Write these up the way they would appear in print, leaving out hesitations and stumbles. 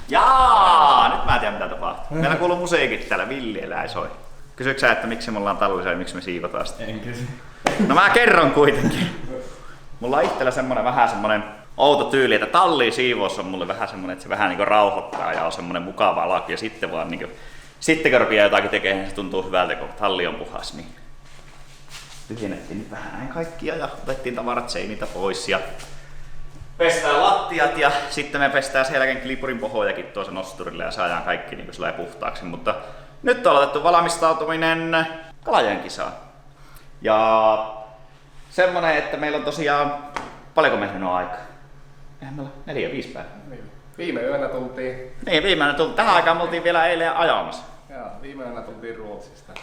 Jaa! Nyt mä en tiedä mitä tapahtuu. Meillä kuuluu musiikit täällä, villieläin soi. Kysyksä sä, että miksi me ollaan tallisella ja miksi me siivotaan sitä? En kysy. No mä kerron kuitenkin. Mulla on itsellä vähän semmonen outo tyyli, että talliin siivous on mulle vähän semmonen, että se vähän niinku rauhoittaa ja on semmonen mukava laki. Ja sitten vaan niinku, sitten kun rupeaa jotakin tekemään, niin se tuntuu hyvältä, kun talli on puhas. Niin tyhjennettiin nyt vähän näin kaikkia ja otettiin tavarat seiniltä pois. Ja pestään lattiat ja sitten me pestään sen jälkeen klipurin pohojakin tuossa nosturilla ja saadaan kaikki niin puhtaaksi. Mutta nyt on aloitettu valmistautuminen Kalajoen kisaan. Ja semmonen, että meillä on tosiaan, paljonko meillä on aikaa? Eihän meillä on 4-5 päivää. Viime yönä tultiin. Niin, viimeinen tultiin. Tähän aikaan me oltiin vielä eilen ajamassa. Joo, viime yönä tultiin Ruotsista.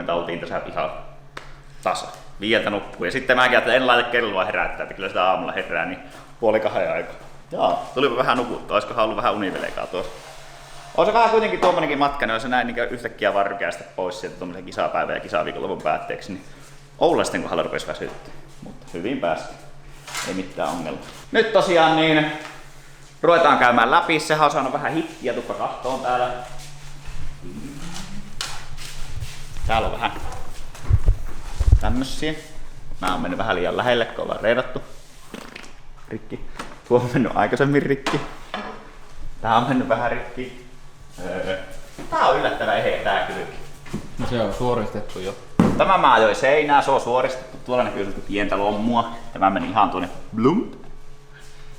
4.30 oltiin tässä ihan tasa. 5 nukkuu. Ja sitten mäkin että en laita kelloa herättää, että kyllä sitä aamulla herää, niin 1:30 aikaa. Joo, tulipa vähän nukuttua. Olisikohan ollut vähän univelekaa tuossa. On se vähän kuitenkin tuommoinenkin matka, niin on se näin niin yhtäkkiä vaan rykäistä pois sieltä tuommoisen kisapäivän ja kisaviikonlopun päätteeksi. Niin Oulaisten kohdalla rupesi väsyttää. Mutta hyvin päästiin. Ei mitään ongelmaa. Nyt tosiaan niin ruvetaan käymään läpi. Sehän on saanut vähän hittiä, tuppa kahtoon täällä. Täällä on vähän tämmösiä. Nää on mennyt vähän liian lähelle, kun ollaan reidattu. Rikki. Tuo on mennyt aikaisemmin rikki. Tää on mennyt vähän rikki. Tää on yllättävän eheä tää kylki. No se on suoristettu jo. Tämä mä ajoin seinää, se on suoristettu. Tuolla näkyy siltä pientä lommua. Tämä meni ihan tuonne blum.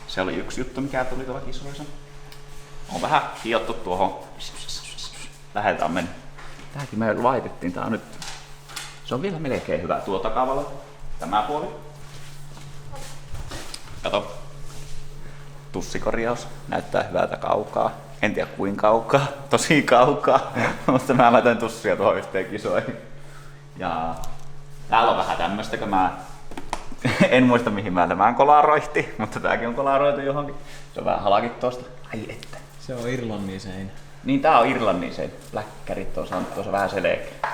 Se oli yksi juttu, mikä tuli tuolla kisoissa. On vähän hiottu tuohon. Läheltä on mennyt. Tääkin me laitettiin. Tää on nyt. Se on vielä melkein hyvä tuo takavalo. Tämä puoli. Kato. Tussikorjaus. Näyttää hyvältä kaukaa. En tiedä kuinka kaukaa. Tosi kaukaa. Mutta mä laitan tussia tuohon yhteen kisoihin. Ja täällä on vähän tämmöstä, kun mä en muista mihin mä tämän kolaroitti, mutta tääkin on kolaroitu johonkin. Se on vähän halakit tosta. Ai että. Se on Irlannin seinä. Niin tää on Irlannin seinä. Läkkärit on saanut tuossa vähän selkeä.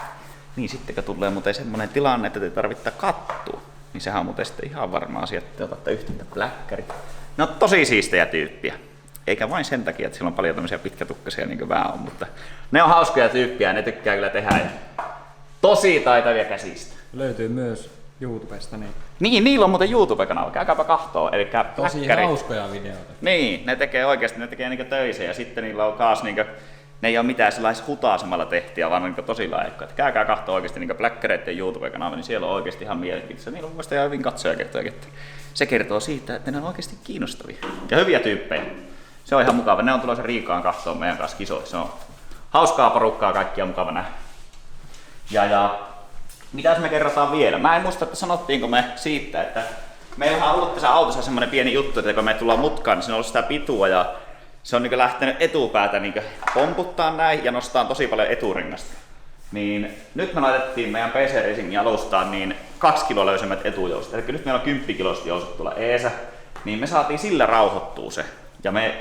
Niin sitten kun tulee muuten semmonen tilanne, että te tarvittaa kattua, niin sehän on muuten sitten ihan varma asia, että te otatte yhteyttä läkkärit. Ne on tosi siistejä tyyppiä. Eikä vain sen takia, että sillä on paljon tämmöisiä pitkätukkaisia niin kuin vähän on, mutta ne on hauskoja tyyppiä ja ne tykkää kyllä tehdä. Tosi taitavia käsistä. Löytyy myös YouTubesta. Niin, niillä on muuten YouTube-kanava. Käykääpä kahtoo. Elikkä tosi läkkärit. hauskoja videoita. Niin, ne tekee oikeasti, ne tekee niinku töissä ja sitten niillä on taas niinku, ne ei ole mitään sellaisia hutaasemalla tehtiä, vaan niinku tosi laikkoja. Käykää kahtoo oikeasti niinku Bläkkäreiden YouTube-kanava, niin siellä on oikeasti ihan mielenkiintoista. Niillä on mun ihan hyvin katsojakertoja. Se kertoo siitä, että ne on oikeasti kiinnostavia ja hyviä tyyppejä. Se on ihan mukava. Ne on tulossa Riikaan katsomaan meidän kanssa kisoissa. Se on hauskaa porukkaa, kaikkia mukava nähdä. Ja mitäs me kerrotaan vielä? Mä en muista, että sanottiinko me siitä, että meillähän on ollut tässä autossa semmoinen pieni juttu, että kun me tullaan mutkaan, niin siinä on ollut sitä pitua ja se on niin lähtenyt etupäätä niin pomputtaa näin ja nostaa tosi paljon eturingasta. Niin nyt me laitettiin meidän PC Racingin alustaan niin 2 kiloa löysemmät etujoustot. Eli nyt meillä on 10 kilosta joustot tuolla eessä, niin me saatiin sillä rauhoittua se. Ja me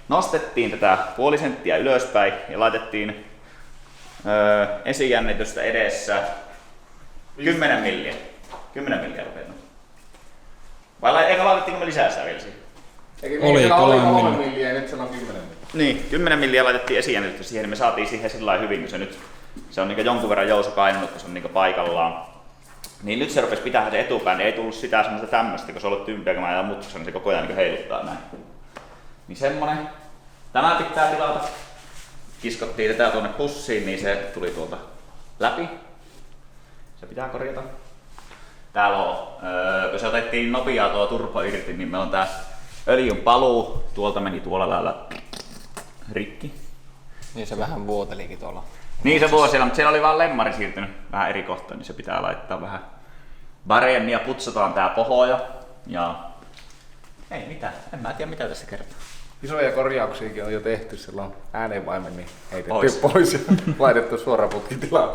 nostettiin tätä puoli senttiä ylöspäin ja laitettiin esijännitystä edessä 10 milliä. 10 milliä lopetan. Vai eikä laitettiinko me lisää sitä vielä siihen? Oli 3 milliä ja nyt se on 10 milliä. Niin, 10 milliä laitettiin esijännitystä siihen, niin me saatiin siihen sillä lailla hyvin, kun se nyt se on niin jonkun verran jouso painunut, kun se on niin paikallaan. Niin nyt se rupesi pitää se etupään, niin ei tullut sitä semmoista tämmöstä, kun se on ollut tympiä, kun mä ajan mutkassa, niin se koko ajan niin heiluttaa näin. Niin semmonen. Tämä pitää tilata. Kiskottiin tätä tuonne pussiin, niin se tuli tuolta läpi. Se pitää korjata. Täällä on, kun se otettiin nopeaa tuo turbo irti, niin meillä on tää öljyn paluu. Tuolta meni tuolla lailla rikki. Niin se vähän vuotelikin tuolla. Niin se vuosi siellä, mutta siellä oli vaan lemmari siirtynyt vähän eri kohtaan, niin se pitää laittaa vähän paremmin ja putsataan tää pohoja. Ja ei mitään, en mä tiedä mitä tässä kertoo. Isoja korjauksiakin on jo tehty silloin äänenvaimen, niin heitetty pois ja laitettu suora putkitilaan.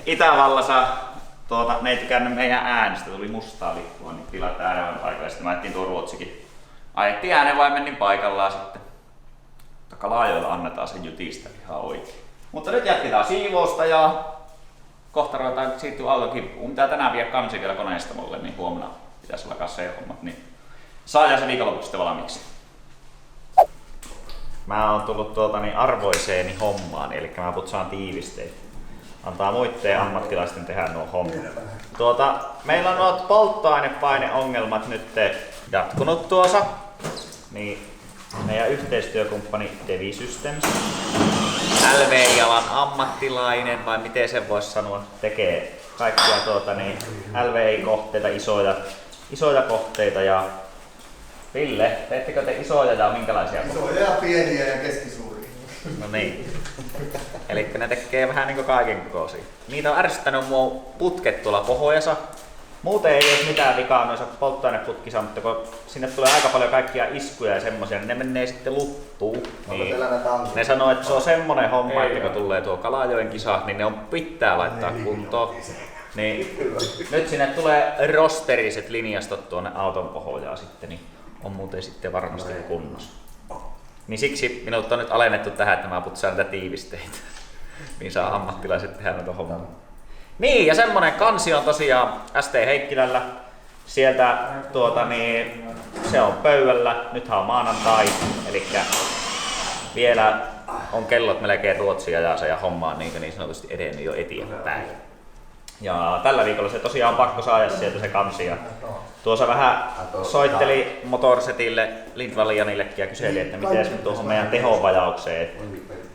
Itävallassa ne ei tykännyt meidän äänestä, tuli mustaa lippua, niin tilataan äänenvaimen paikalle. Sitten mä ajettiin tuo Ruotsikin. Ajettiin äänenvaimen niin paikallaan sitten. Kalaajoilla annetaan sen jutista ihan oikein. Mutta nyt jatketaan siivousta ja kohta ruvetaan siirtyä auton kimppuun. Mitä tänään vie kansi vielä koneistamolle, niin huomenna pitäisi olla kanssa hommat. Niin saadaan se viikonlopuksi sitten valmiiksi. Mä oon tullut arvoiseeni hommaan, eli mä putsaan tiivisteitä. Antaa muiden ammattilaisten tehdä nuo hommat. Meillä on nuo polttoainepaineongelmat nyt jatkunut tuossa. Niin meidän yhteistyökumppani Devi Systems, LVI-alan ammattilainen, vai miten sen voisi sanoa, tekee kaikkia LVI-kohteita, isoja kohteita. Ja Ville, teettekö te isoja ja minkälaisia kohteita? Isoja, pieniä ja keskisuuria. No niin. Eli ne tekee vähän niinku kaiken kokoisia. Niitä on ärsyttänyt mua putket tuolla pohjassa. Muuten ei ole mitään vikaa noissa polttoaineputkissa, mutta kun sinne tulee aika paljon kaikkia iskuja ja semmosia, niin ne menee sitten luttuun. Niin ne sanoo, että se on semmonen homma, että kun tulee tuo Kalajoen kisa, niin ne on pitää laittaa kuntoon. Niin nyt sinne tulee rosteriset linjastot tuonne auton pohjaan sitten, niin on muuten sitten varmasti kunnossa. Niin siksi minut on nyt alennettu tähän, että mä putsaan näitä tiivisteitä. Niin saa ammattilaiset tehdä noita hommaa. Niin, ja semmonen kansi on tosiaan ST Heikkilällä. Sieltä se on pöydällä. Nythän on maanantai, eli vielä on kellot melkein Ruotsia ja homma on niin sanotusti edennyt jo eteenpäin. Ja tällä viikolla se tosiaan on pakko saada sieltä se kansi. Ja tuossa vähän soitteli Motorsetille, Lindvalianillekin ja kyseli, että miten tuohon meidän tehonvajaukseen,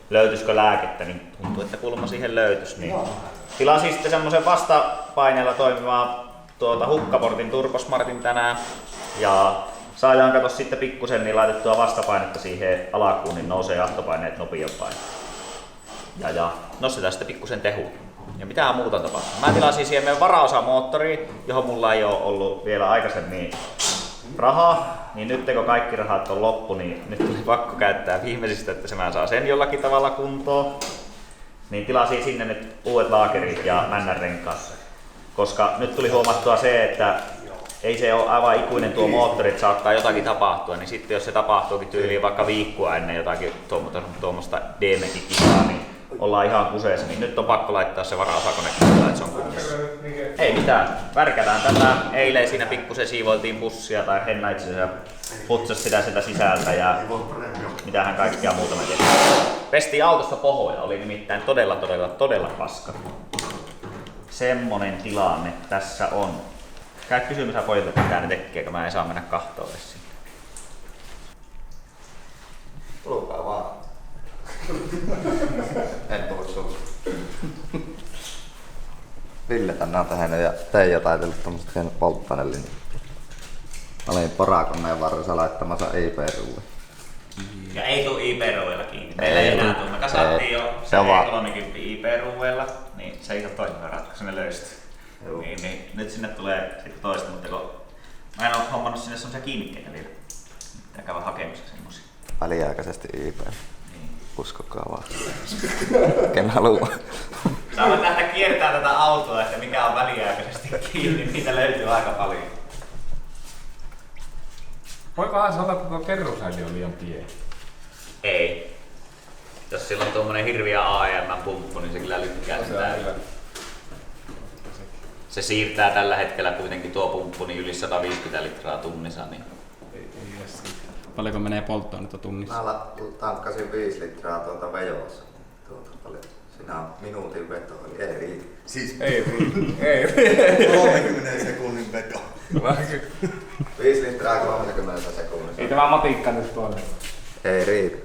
löytyisikö lääkettä, niin tuntuu, että kulma siihen löytyisi. Niin tilasin sitten semmoisen vastapaineella toimivaan hukkaportin Turbosmartin tänään. Ja saadaan kato sitten pikkusen niin laitettua vastapainetta siihen alakuun, niin nousee jahtopaineet nopeampaan. Ja nostetaan sitten pikkusen tehuun. Ja mitään muuta tapahtuu. Mä tilasin siihen meidän varaosamoottoriin, johon mulla ei ole ollut vielä aikaisemmin rahaa. Niin nyt kun kaikki rahat on loppu, niin nyt tuli pakko käyttää viimeisistä, että mä saan sen jollakin tavalla kuntoon. Niin tilasin sinne nyt uudet laakerit ja männänrenkaat. Koska nyt tuli huomattua se, että ei se ole aivan ikuinen tuo moottori, että saattaa jotakin tapahtua. Niin sitten jos se tapahtuukin tyyliin vaikka viikkoa ennen jotakin tuommoista DMX-kisaa, niin ollaan ihan kuseessa, niin nyt on pakko laittaa se varaosakone, että se on kunnossa. Ei mitään, värkätään tätä. Eilen siinä pikkusen siivoiltiin bussia tai Henna itse asiassa putsasi sitä sieltä sisältä ja mitähän kaikkia muuta me tehtiin. Pestiin autosta pohjoja, oli nimittäin todella paska. Semmonen tilanne tässä on. Käy kysymys pojilta, mitä ne tekee, kun mä en saa mennä kahtoon esiin. Tulkaa vaan. En puhu sulle. Ville tänne on tehnyt ja Teijo taitellut tommoset hienet polttoainelinjat. Mä olin porakoneen varressa laittamassa IP-ruuille. Ja ei tuu IP-ruuilla kiinni. Meillä ei enää tuu. Me kasattiin jo se E30 IP-ruuilla, niin se ei ole toimiva ratkaisu, ne löystyy. Niin, nyt sinne tulee sitten toista, mutta kun mä en oo hommannut sinne semmosia kiinnikkeitä vielä. Pitää käydä hakemassa semmosia. Väliaikaisesti IP. Uskokaa vaan. Ken haluaa. Sä voit lähteä kiertää tätä autoa, että mikä on väliaikaisesti kiinni, niitä löytyy aika paljon. Voikohan se olla, että tuo kerrosäli on liian pieni? Ei. Jos sillä on tuommoinen hirviä AEM-pumppu, niin se kyllä lykkää sitä. Se siirtää tällä hetkellä kuitenkin tuo pumppu niin yli 150 litraa tunnissa. Niin Paljonko menee polttoainetta tunnissa? Mä tankkasin 5 litraa tuolta Vejossa. Siinä on minuutin veto, eli ei riitä. Siis ei riitä. 30 sekunnin veto. 5 litraa 30 sekunnissa. Ei tämä matikka nyt tuonne. Ei riitä.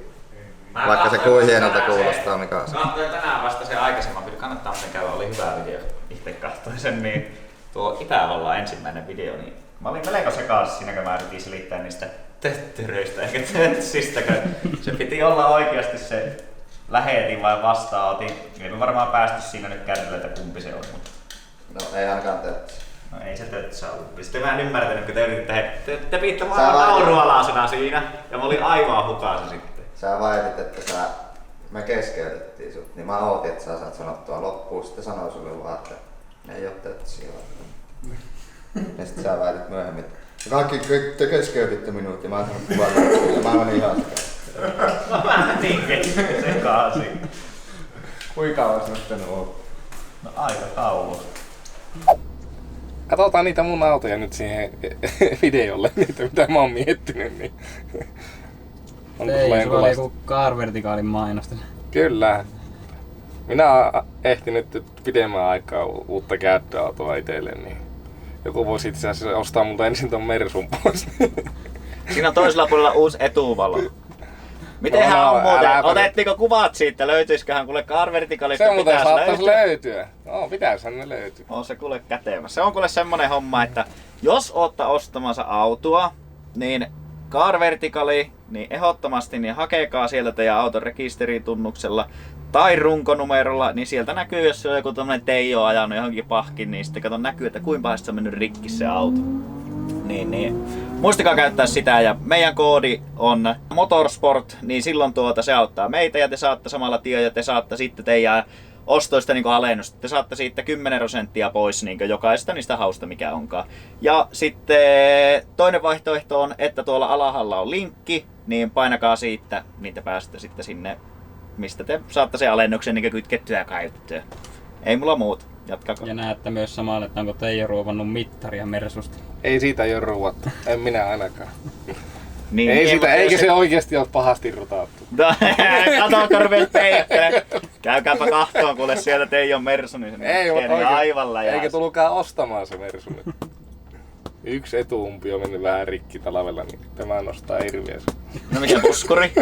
Vaikka se kuin hienolta kuulostaa, mikä on. Mä katsoin tänään vasta sen aikaisemman videon, kannattaa muuten käydä, oli hyvä video. Itse katsoin sen, niin tuo Itävallan ensimmäinen video, niin mä olin melko sekaisin siinä, kun mä yritin selittää niistä töttyröistä eikä tötsistä, se piti olla oikeasti se lähetin vai vastaanotin. Ei me varmaan päästy siinä nyt kärryllä, että kumpi se on. Mutta no ei ainakaan tötsä. No ei se tötsä ollut. Sitten mä en ymmärtänyt, kun te yritte te piitte maailman naurualasena siinä ja mä olin aivan hukassa sitten. Sä väitit, että me keskeytettiin sut, niin mä ootin, että sä saat sanottua loppuun. Sitten sanoin sulle vaan, että ne ei oo tötsiä. Ja sit sä väitit myöhemmin, että kaikki te keskeytitte minut ja mä sanoin kuvan loppuun ja mä menin ihan sekaisin. Mä menin sekaisin. Kuinka kauan se sitten ollut? No aika kauan. Katsotaan niitä mun autoja nyt siihen videolle, niitä mitä mä oon miettinyt. Niin. Ei, sulla oli joku Car-Verticalin mainos. Kyllä. Minä oon ehtinyt pidemmän aikaa uutta käyttöautoa itselleni. Niin joku voisi itse asiassa ostaa multa ensin ton Mersun pois. Siinä on toisella puolella uusi etuvalo. Mitenhän on muuten? Otettiinko kuvat siitä? Löytyisiköhän kuule Car-Verticalista? Se muuten saattaisi löytyä. No, pitäisihän ne löytyä. On se kuule kätemässä. Se on kuule semmonen homma, että jos ootte ostamassa autoa, niin Car-Verticali, niin ehdottomasti niin hakekaa sieltä teidän auton rekisteritunnuksella tai runkonumerolla, niin sieltä näkyy, jos se on joku tommonen Teijo ajanut johonkin pahkin, niin sitten kato näkyy, että kuinka pahasti se on mennyt rikki se auto. Niin. Muistakaa käyttää sitä ja meidän koodi on Motorsport, niin silloin se auttaa meitä ja te saatte samalla tien ja te saatte sitten teidän ostoista niin alennusta. Te saatte siitä 10% pois niin jokaista niistä hausta mikä onkaan. Ja sitten toinen vaihtoehto on, että tuolla alhaalla on linkki, niin painakaa siitä, niin te pääsette sitten sinne, mistä te saatte sen alennuksen niin kytkettyä käyttöön. Ei mulla muuta. Jatkako. Ja näette myös samalla, että onko Teijo ruovannut mittaria Mersusta. Ei siitä ei ole ruuvattu. En minä ainakaan. Niin, ei siitä, eikä se oikeesti ole pahasti rutaattu. Kato korveet peikkele. Käykääpä kahtoon, kuule sieltä Teijon Mersu, niin se ei oikein aivan läjäs. Eikä tullukaan ostamaan se Mersu. Yksi etuumpi on mennyt vähän rikki talvella, niin tämä nostaa hirveästi. No mikä puskuri?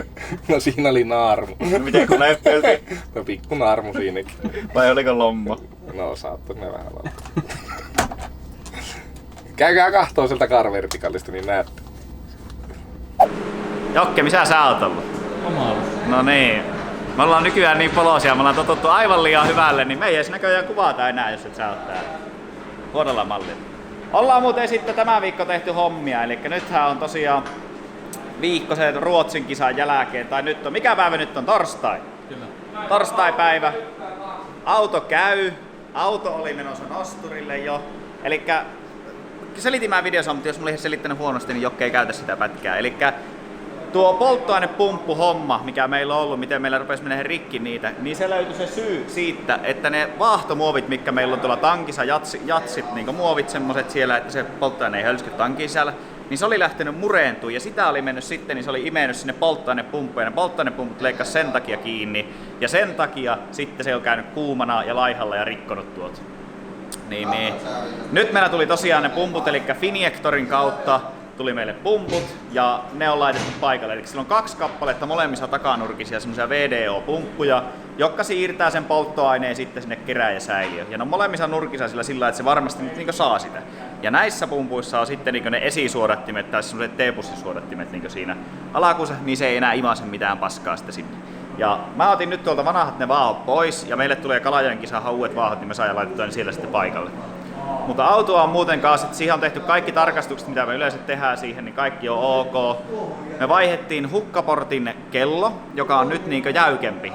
No siinä oli naarmu. No miten kun näytteltiin? No pikku naarmu siinäkin. Vai oliko lomma? No saattoi ne vähän olla. Käykää kahtoo sieltä Car-Verticalista, niin näette. Jokke, missä sä oot ollut? Omalla. No niin. Me ollaan nykyään niin polosia, me ollaan totuttu aivan liian hyvälle, niin me ei edes näköjään kuvata enää, jos et sä oot täällä. Huonolla mallilla. Ollaan muuten sitten tämä viikko tehty hommia, eli nythän on tosiaan viikko sen Ruotsin kisan jälkeen, tai nyt on, mikä päivä nyt on? Torstai? Kyllä. Torstaipäivä. Auto käy. Auto oli menossa nosturille jo. Elikkä selitin mä videossa, mutta jos mulla ei selittänyt huonosti, niin Jokke ei käytä sitä pätkää. Elikkä tuo polttoainepumppuhomma, mikä meillä on ollut, miten meillä rupesi menemään rikki niitä, niin se löytyi se syy siitä, että ne vaahtomuovit, mitkä meillä on tuolla tankissa, jatsit, niin muovit semmoset siellä, että se polttoaine ei hölsky tankin sisällä, niin se oli lähtenyt mureentumaan ja sitä oli mennyt sitten, niin se oli imennyt sinne polttoainepumppuun ja ne polttoainepumput leikkasi sen takia kiinni ja sen takia sitten se on käynyt kuumana ja laihalla ja rikkonut tuolta. Niin. Nyt meillä tuli tosiaan ne pumput, eli Finiectorin kautta tuli meille pumput ja ne on laitettu paikalle. Eli sillä on 2 kappaletta molemmissa takanurkisia semmoisia VDO-pumppuja, jotka siirtää sen polttoaineen sitten sinne keräjäsäiliöön. Ja ne on molemmissa nurkissa sillä että se varmasti niin saa sitä. Ja näissä pumpuissa on sitten niin ne esisuodattimet tai semmoiset T-pussisuodattimet niin siinä alakuussa, niin se ei enää imase mitään paskaa sitten sinne. Ja mä otin nyt tuolta vanhat ne vaahot pois ja meille tulee Kalajoen kisahan uudet vaahot, niin me saadaan laitettua ne siellä sitten paikalle. Mutta autoa on muutenkaan, siihen on tehty kaikki tarkastukset, mitä me yleensä tehdään siihen, niin kaikki on ok. Me vaihdettiin hukkaportin kello, joka on nyt niinkö jäykempi,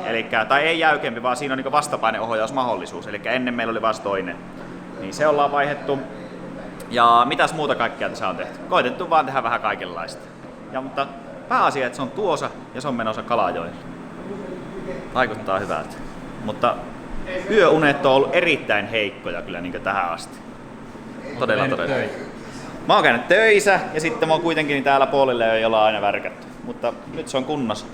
tai ei jäykempi, vaan siinä on niinkö vastapaineohjausmahdollisuus, eli ennen meillä oli vasta toinen. Niin se ollaan vaihdettu. Ja mitäs muuta kaikkea tässä on tehty? Koitettu vaan tehdä vähän kaikenlaista. Mutta pääasia, että se on tuossa ja se on menossa Kalajoelle. Vaikuttaa hyvältä. Mutta yöunet on ollut erittäin heikkoja kyllä niin tähän asti. Todella. Mä oon käynyt töissä ja sitten mä oon kuitenkin täällä puolille jo ollaan aina värkätty. Mutta nyt se on kunnossa.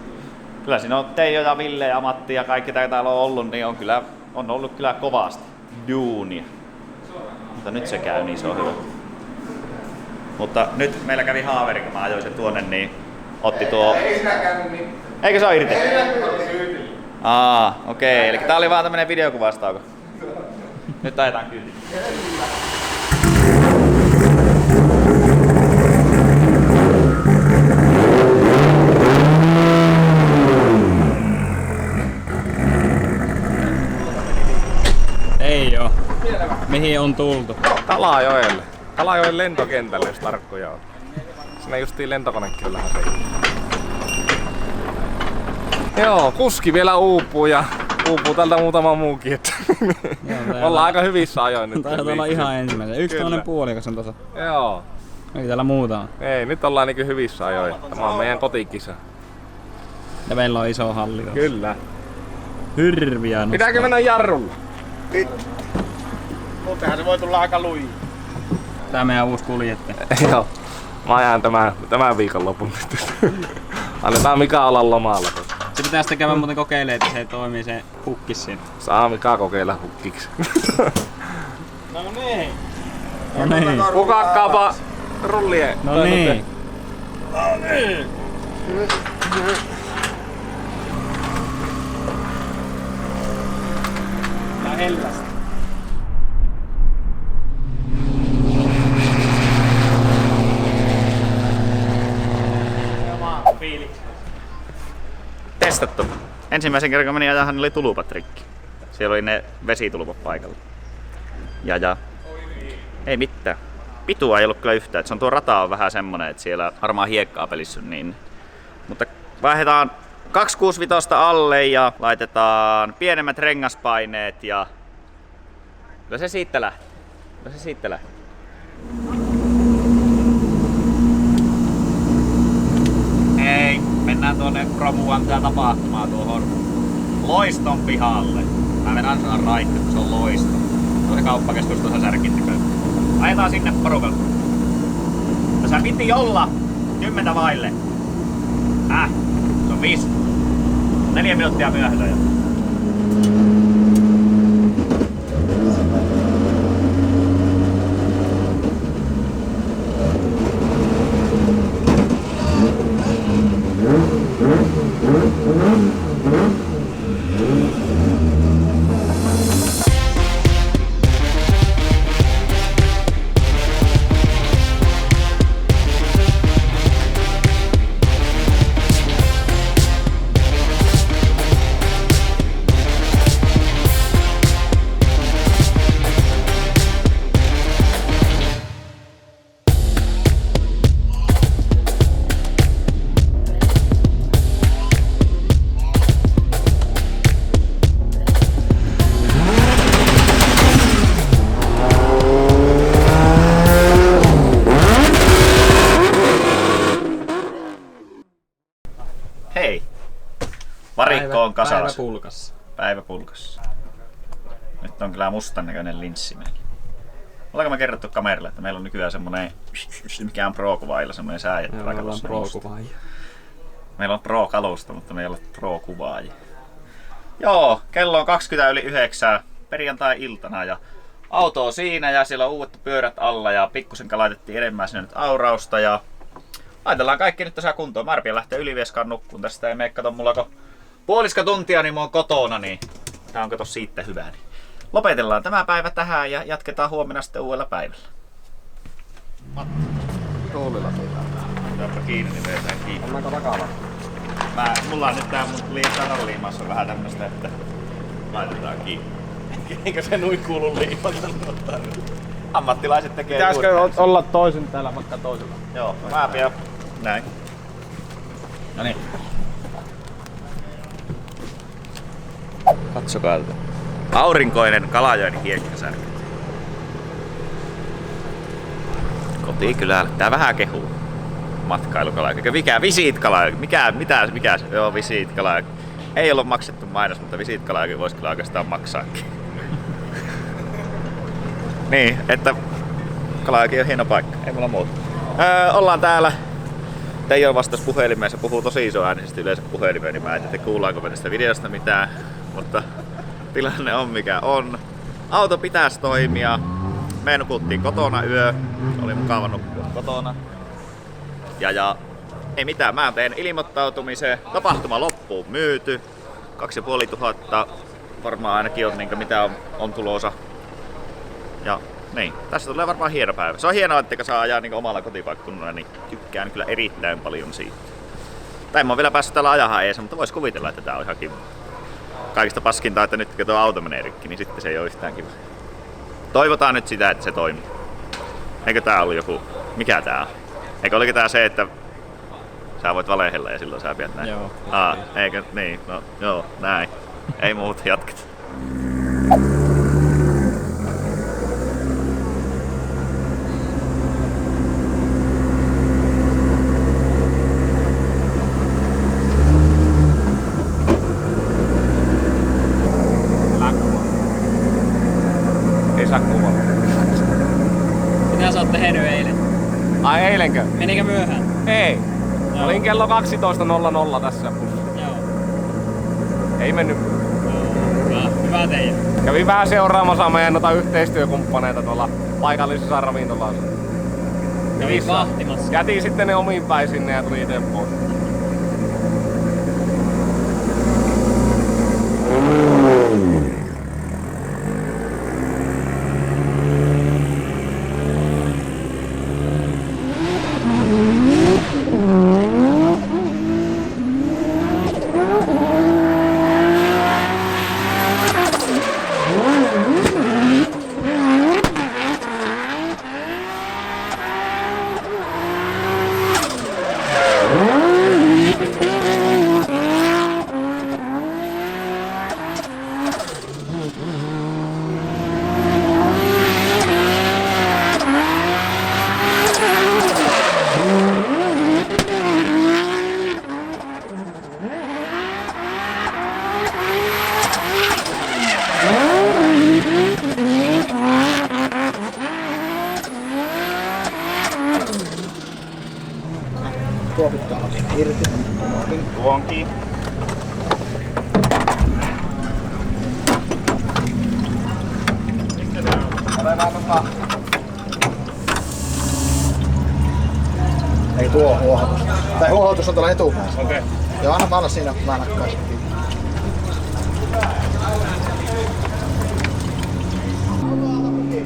Kyllä siinä on Teijo ja Ville ja Matti ja kaikki täällä on ollut, niin on ollut kyllä kovasti duunia. Mutta nyt se käy, niin se on hyvä. Mutta nyt meillä kävi haaveri, kun mä ajoin sen tuonne, niin otti tuo... Ei sinä käynyt niin. Eikö se ole irti? Okei. Eli tää oli vaan tämmönen videokuvastauko. Nyt ajetaan kyyti. Ei oo. Mihin on tultu? Kalajoelle. Kalajoen lentokentälle, jos tarkkoja on. Siinä justiin lentokonekin on lähes. Joo, kuski vielä uupuu ja uupuu tältä muutama muukin. Että ollaan aika hyvissä ajoin nyt. Taitaa olla ihan ensimmäinen. Yksi toinen puolikas on tossa. Joo. Ei täällä muuta on. Ei, nyt ollaan niinku hyvissä ajoin. Tämä on meidän kotikisa. Ja meillä on iso halli. Kyllä. Hirviä nostaa. Pitääkö mennä jarrulla? Muutenhan se voi tulla aika lui. Tää meidän uusi kuljettaja. Joo. Mä ajan tämän viikonlopun nyt. Annetaan Mika olla lomalla. Se pitää sitten käydä muuten kokeilemaan, että se toimii se hukkis siinä. Saa Mika kokeilla hukkiksi. No niin. No niin. Pukakkaapa rullien. No niin. Lähellästä. Testattu. Ensimmäisen kerran kun menin ajahan, oli tulupat rikki. Siellä oli ne vesitulupat paikalla. Ja. Ei mitään. Pitua ei ollut kyllä yhtään. Et se on tuo rata on vähän semmonen, että siellä varmaan hiekkaa pelissä niin. Mutta vaihdetaan 265 alle ja laitetaan pienemmät rengaspaineet ja kyllä se siitä lähtee. Ei, mennään tuonne Romuan tää tapahtumaan tuohon Loiston pihalle. Mä menen sanon Raikka, kun se on Loisto. Se on se kauppakeskus tuossa Särkintipöllä. Ajetaan sinne porukalla. Tässä piti olla 10 vaille. Se on 5. 4 minuuttia myöhässä jo. Hei! Varikko on kasassa. Päivä pulkassa. Päivä pulkassa. Nyt on kyllä mustan näköinen linssi meillä. Ollaanko me kerrottu kameralla, että meillä on nykyään semmonen, mikä on Pro-kuvaajilla, semmonen sääjettävä kalusto. Meillä on Pro-kalusto, mutta meillä on Pro-kuvaajia. Joo, kello on 20:09 perjantai-iltana ja auto on siinä ja siellä on uudet pyörät alla ja pikkusen laitettiin enemmän sinne nyt aurausta ja laitellaan kaikki nyt tässä kuntoon. Mä arpien lähtee Ylivieskaan nukkuun. Tästä ei mene, kato mulla kun puoliska tuntia, niin mä oon kotona, niin tää on kato siitä hyvä. Niin lopetellaan tämä päivä tähän ja jatketaan huomenna sitten uudella päivällä. Tuulilla pitää. Otapa kiinni, niin vedetään kiinni. Onko takana? Mulla on nyt tää mun sananliimassa vähän tämmöstä, että laitetaan kiinni. Eikö se nuin kuulu liimata? Ammattilaiset tekee Pitäisikö olla toisin täällä vaikka toisella? Joo, mä pian näin. No niin. Katsokaa tätä. Aurinkoinen Kalajoen hiekkasärky. Kotikylällä. Tää vähän kehuu. Matkailukalajoki. Mikä? Visiitkalajoki. Mikä se? Joo, visiitkalajoki. Ei ollut maksettu mainos, mutta visiitkalajoki voisi kyllä oikeastaan maksaakin. Niin, että Kalajoki on hieno paikka. Ei mulla muuta. Ollaan täällä. Teijo vastasi puhelimeen, se puhuu tosi isoäänisesti yleensä puhelimeen, niin mä en tiedä kuullaanko me tästä videosta mitään, mutta tilanne on mikä on. Auto pitäisi toimia. Me nukuttiin kotona yö, oli mukava nukkua kotona. Ja ei mitään, mä teen ilmoittautumisen. Tapahtuma loppuun myyty. 2500 varmaan ainakin on niin mitä on tulossa. Ja niin, tässä tulee varmaan hieno päivä. Se on hienoa, että saa ajaa niin omalla kotipaikkakunnalla, niin tykkään kyllä erittäin paljon siitä. Tai en mä oon vielä päässyt täällä ajamaan ees, mutta vois kuvitella, että tää on ihan kiva. Kaikista paskinta, että nyt kun tuo auto menee rikki, niin sitten se ei oo yhtään kiva. Toivotaan nyt sitä, että se toimii. Eikö tää ollut joku... Mikä tää on? Eikö oliko tää se, että sä voit valehella ja silloin sä pidät näin? Joo. Eikö? Niin, no joo, näin. Ei muuta, jatketaan. Mitä sä oot tehnyt eilen? Ai eilenkö? Menikö myöhään? Ei. Olin kello 12.00 tässä. Joo. Ei mennyt. Hyvä teidän. Kävin vähän seuraamassa meidän yhteistyökumppaneita tuolla paikallisessa ravintolassa. Kävin vahtimassa. Jätin sitten ne omiin päin sinne ja tuli itse pois. Tuonkin. Ei tuo huohotus. Tai huohotus on tuolla etupäässä. Okei. Joo, anna olla siinä, kun mä nakkaisin.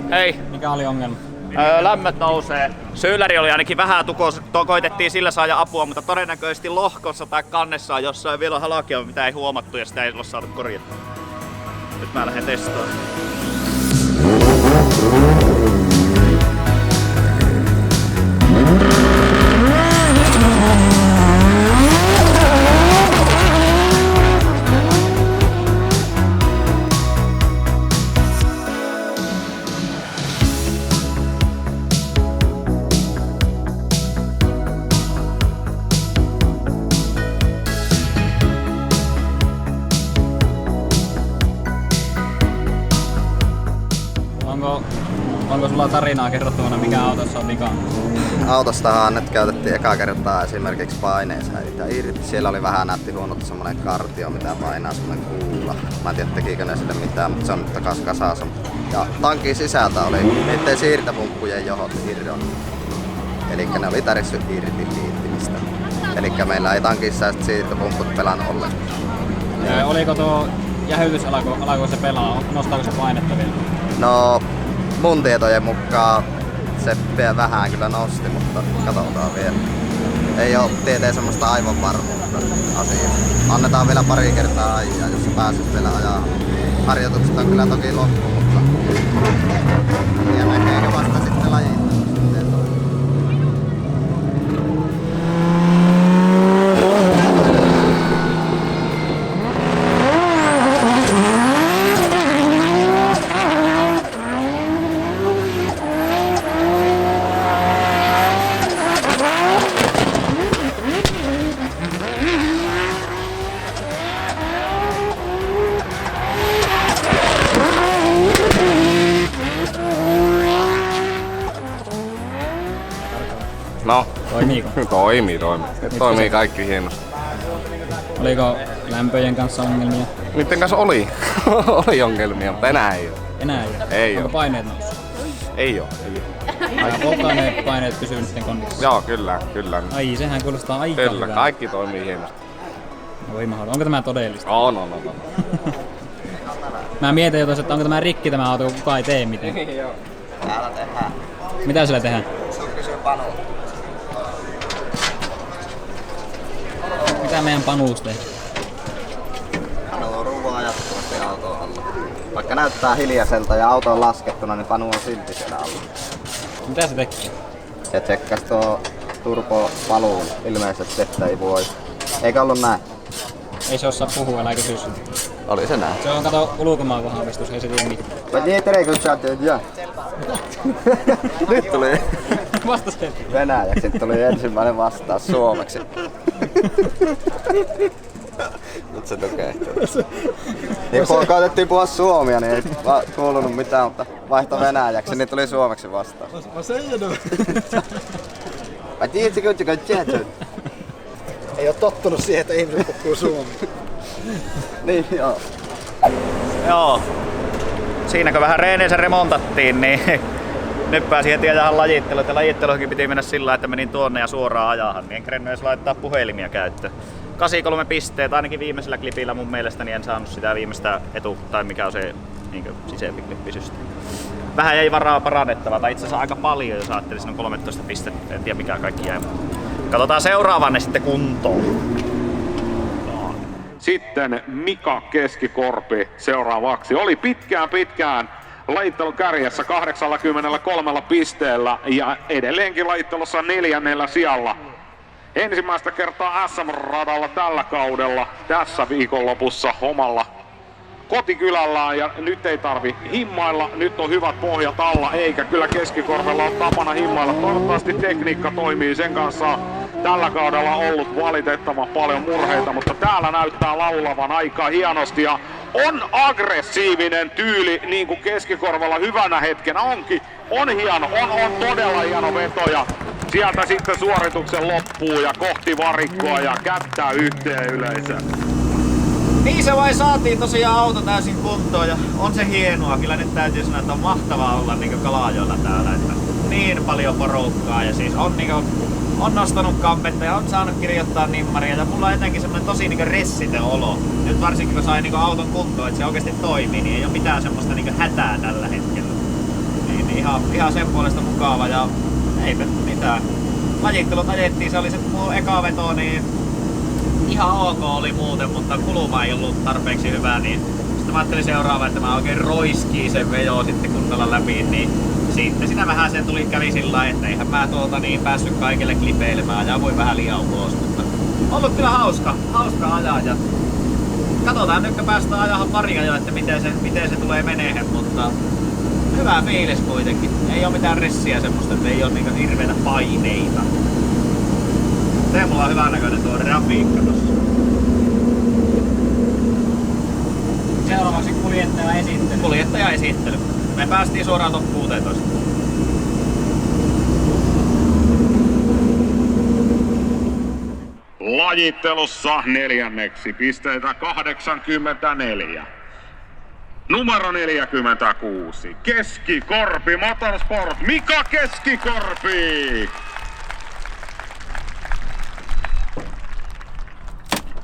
Hei, Mikä oli ongelma? lämmöt nousee. Syylläri oli ainakin vähän koitettiin sillä saada apua, mutta todennäköisesti lohkossa tai kannessa on jossain vielä halakia, mitä ei huomattu ja sitä ei ole saatu korjattua. Nyt mä lähden testaamaan. Onko sulla tarinaa kerrottavana, mikä autossa on vika? Autostahan nyt käytettiin ekaa kertaa esimerkiksi paineensäiliöitä irti. Siellä oli vähän näytti huonolta semmonen kartio, mitä painaa semmonen kuula. Mä en tiedä tekikö ne sille mitään, mutta se on nyt takas kasassa. Ja tankin sisältä oli niiden siirtopumppujen johot irronnut. Elikkä ne oli tärissyt irti liittimistä. Elikkä meillä ei tankissa siirtopumput pelannut ollenkaan. Oliko tuo jähytys, alako se pelaa? Nostaako se painetta vielä? No, mun tietojen mukaan se vielä vähän kyllä nosti, mutta katsotaan vielä. Ei oo tieteen semmoista aivan varmuutta asiaa. Annetaan vielä pari kertaa ajaa, jos sä pääset vielä ajaa. Harjoitukset on kyllä toki loppu, mutta ja näkeekö vasta sitten lajittelussa. No, Toimiiko? toimii. Toimii kaikki hienosti. Oliko lämpöjen kanssa ongelmia? Niiden kanssa oli. Oli ongelmia, mutta enää ei ole. Enää ei ole. Ei Onko oo. paineet noussut? Ei oo. Polttoainepaineet pysyy nytten kondissa? Joo, kyllä. Ai, sehän kuulostaa aika Kyllä, hyvältä. kaikki toimii hienosti. Voi mahdollista. Onko tämä todellista? On. Mä mietin jo tuossa, että onko tämä rikki tämä auto, kun kukaan ei tee mitään. Täällä tehdään. Mitä sillä tehdään? Sun kysyy Panu. Mitä meidän panuus tehdään? Panu on ruvaa jatkuvasti auton alla. Vaikka näyttää hiljaiselta ja auto on laskettuna, niin Panu on silti siellä alla. Mitä se tekee? Se tsekkas tuo turbopaluun ilmeisesti, että ei voi. Eikö ollut näin? Ei se osaa puhua, älä kysy sitä. Oli se näin. Se on kato ulkomaan vahvistus, ei se tiedä mitään. Mä tiedän, kun sä teet ja. Nyt tuli Vasta se. venäjäksi, tuli ensimmäinen vastaus suomeksi. Nyt se tukehtuu. Niin kun koitettiin puhua suomia, niin ei kuulunut mitään, mutta vaihto venäjäksi, niin tuli suomeksi vastaus. Mä tiedän, kun sä teet. Ei oo tottunut siihen, että ihmiset puhuu suomea. Niin, joo. Joo. Siinä kun vähän reeneissä remontattiin, niin nyt pääsi heti ajahan lajitteluun. Ja lajitteluunkin piti mennä sillä, että menin tuonne ja suoraan ajahan, niin en kerennyt edes laittaa puhelimia käyttöön. 83 pisteet, ainakin viimeisellä klipillä mun mielestä, niin en saanut sitä viimeistä tai mikä on se niin sisempi klippisysteemi. Vähän jäi varaa parannettavaa, tai itse asiassa aika paljon, jos ajattelin, siinä on 13 pistettä, en tiedä mikä kaikki jäi. Katsotaan seuraavanne sitten kuntoon. Sitten Mika Keskikorpi seuraavaksi. Oli pitkään lajittelun kärjessä 83 pisteellä ja edelleenkin lajittelussa 4. sijalla. Ensimmäistä kertaa SM-radalla tällä kaudella, tässä viikonlopussa omalla kotikylällään ja nyt ei tarvi himmailla, nyt on hyvät pohjat alla eikä kyllä Keskikorvella ole tapana himmailla. Toivottavasti tekniikka toimii, sen kanssa tällä kaudella ollut valitettavan paljon murheita, mutta täällä näyttää laulavan aika hienosti ja on aggressiivinen tyyli niin kuin Keskikorvalla hyvänä hetkenä onkin. On hieno, on todella hieno veto ja sieltä sitten suorituksen loppuu ja kohti varikkoa ja kättää yhteen yleisöön. Niin se vai saatiin tosiaan auto täysin kuntoon ja on se hienoa. Kyllä nyt täytyy sanoa, että on mahtavaa olla niin Kalajoella täällä. Että niin paljon porukkaa ja siis on nostanut kampetta ja on saanut kirjoittaa nimmaria ja mulla on etenkin semmonen tosi ressitön olo. Nyt varsinkin kun sai auton kuntoon, että se oikeasti toimii, niin ei ole mitään semmoista hätää tällä hetkellä. Niin ihan sen puolesta mukava ja eipä mitään. Lajittelut ajettiin, se oli se mun eka veto, niin ihan ok oli muuten, mutta kuluma ei ollut tarpeeksi hyvää, niin sitten mä ajattelin seuraava, että mä oikein roiskiin sen vejo sitten kunnolla läpi, niin sitten siinä vähän sen kävi sillä lailla, että eihän mä päässyt kaikille klipeilemään ja voi vähän liian ulos, mutta ollut kyllä hauska ajaa ja katsotaan nyt kun päästään ajamaan paria jo, että miten se tulee menehen, mutta hyvä fiilis kuitenkin. Ei oo mitään ressiä semmoista, että ei oo hirveitä paineita. Teemulla on hyvän näköinen tuo grafiikka tossa. Seuraavaksi kuljettaja esittely. Me päästiin suoraan top 16. Lajittelussa 4. pisteitä 84. Numero 46. Keskikorpi Motorsport. Mika Keskikorpi!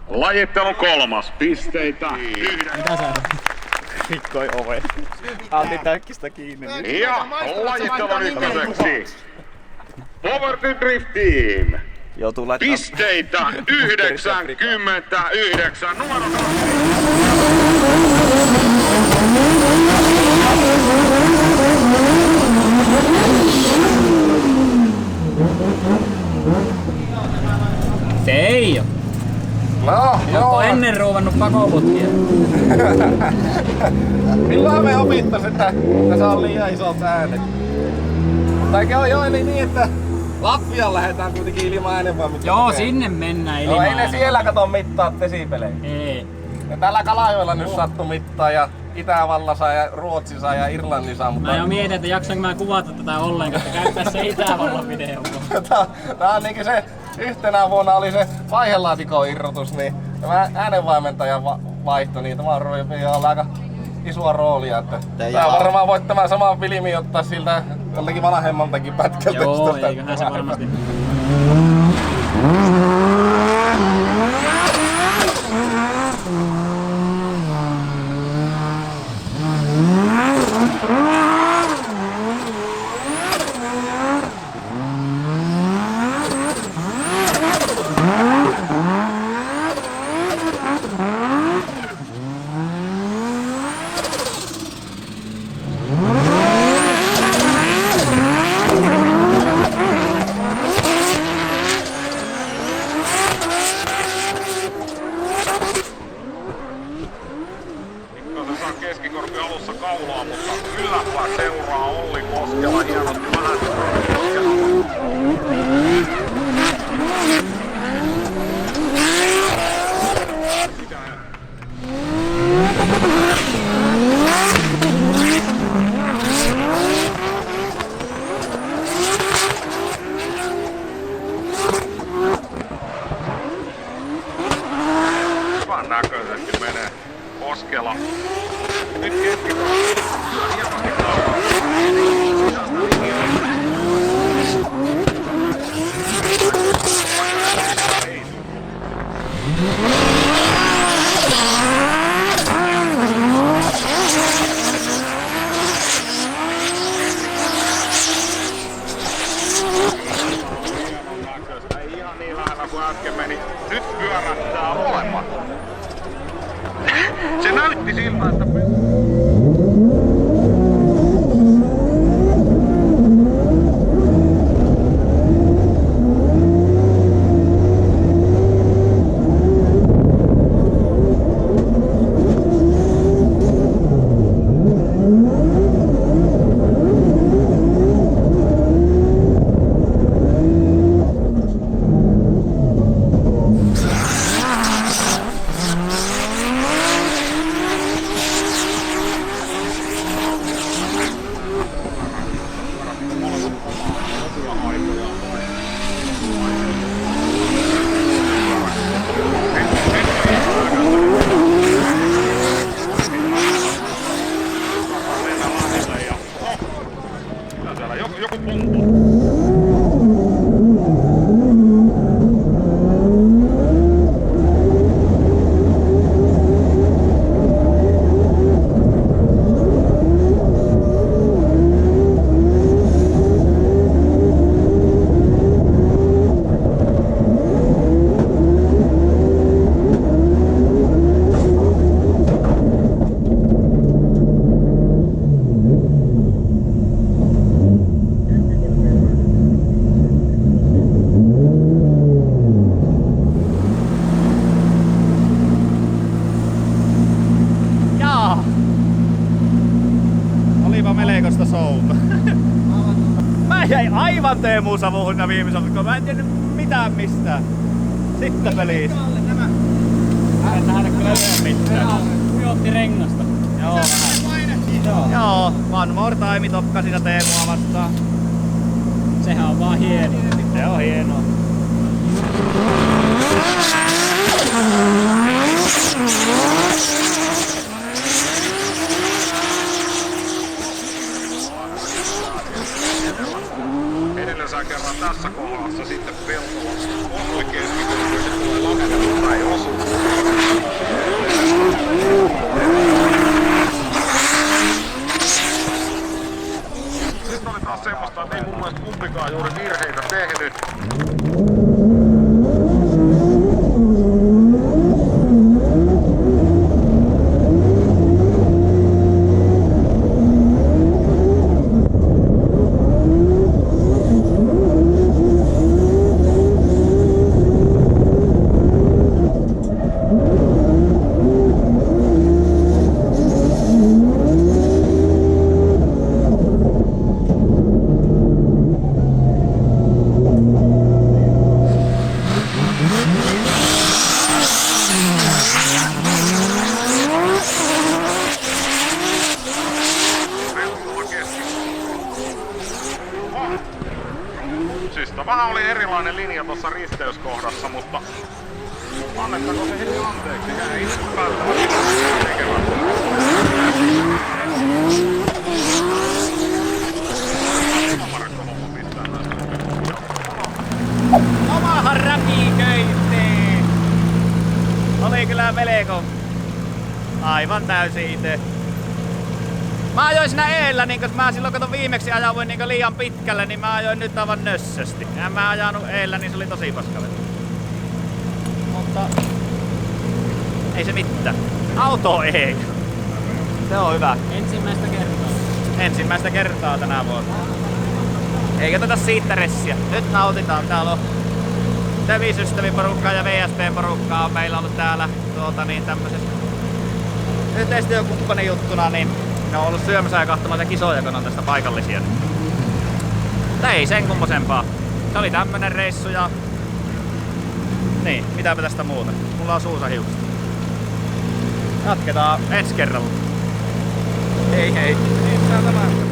Lajittelun 3. pisteitä 9. Rikkoi oven. Antti täkkistä kiinni. Ja lajittelun 1. Power to Drift Team. Joutuu laittamaan Pisteitä 99. Numero 2. Se ei oo. No, joo. Onko ennen ruuvannut pakoputkia? Milloin me opittais, että tässä on liian isot äänet? Tai joo, eli niin, että Latviaan lähdetään kuitenkin ilman äänenvoimia. Joo, sinne mennään ilman. No ei ne siellä kato mittaa desibelejä. Ei. Ja täällä Kalajoella nyt sattu mittaa ja Itävallassa ja Ruotsissa ja Irlannissa, mutta Mä jo mietin, että jaksanko mä kuvata tätä ollenkaan, että käyttää se Itävallan video. tää on niinkin se, yhtenä vuonna oli se vaihelaatikon irrotus, niin tämä äänenvaimentajan vaihto, niin tämä on aika isoa roolia. Että tää varmaan voit tämä sama filmi ottaa siltä joltakin vanhemmaltakin pätkältä. Joo, eiköhän se varmasti. Koskela. Nyt keskikorpi. Hienosti kauan. Sisasta linjaa. Ei ihan niin lähellä kuin äsken meni. Nyt pyörähtää molemmat. Se näytti siltä, että... Joku pompo. Olipa melkoista souta. Mä jäin aivan Teemu Savuhun viimeisellä, kun mä en tiennyt mitään mistään. Sitten pelissä. Mä en nähdä kyllä yhden mitään. Ujotti rengasta. Joo, vähän. Joo, one more time tokka siinä Teemua vastaan. Sehän on vaan hieno. Se on hienoa. Edellisellä kerran tässä kohdassa sitten Peltola osui keskikorpi, se tulee lakennella tai osu. Nyt oli taas semmoista, että ei mun mielestä kumpikaan juuri virheitä tehnyt. Siis vähän oli erilainen linja tuossa risteyskohdassa, mutta annettaako se heti anteeksi? Hän ei itse välttämättä tekevät. Markko homma pistää näistä. Omahan räpiköitti! Oli kyllä melko aivan täysin ite. Mä ajoin siinä eellä, niin kun mä silloin katon viimeksi ajoin niin liian pitkälle, niin mä ajoin nyt aivan nössösti. En mä ajanut eellä, niin se oli tosi paskalle. Mutta ei se mitään. Auto ei. Se on hyvä. Ensimmäistä kertaa. Ensimmäistä kertaa tänä vuonna. Eikä tätä siitä ressiä. Nyt nautitaan. Täällä on Tevi-systeemiporukkaa ja VSP-porukkaa on meillä ollut täällä tämmöisessä yhteistyökumppanijuttuna, niin ne on ollut syömässä ja katsomassa kisoja, kun on tästä paikallisia. Ei sen kummosempaa. Se oli tämmönen reissu ja... Niin, mitäpä tästä muuta. Mulla on suussa hiukset. Jatketaan ensi kerralla. Hei hei. Niin, se on tämä.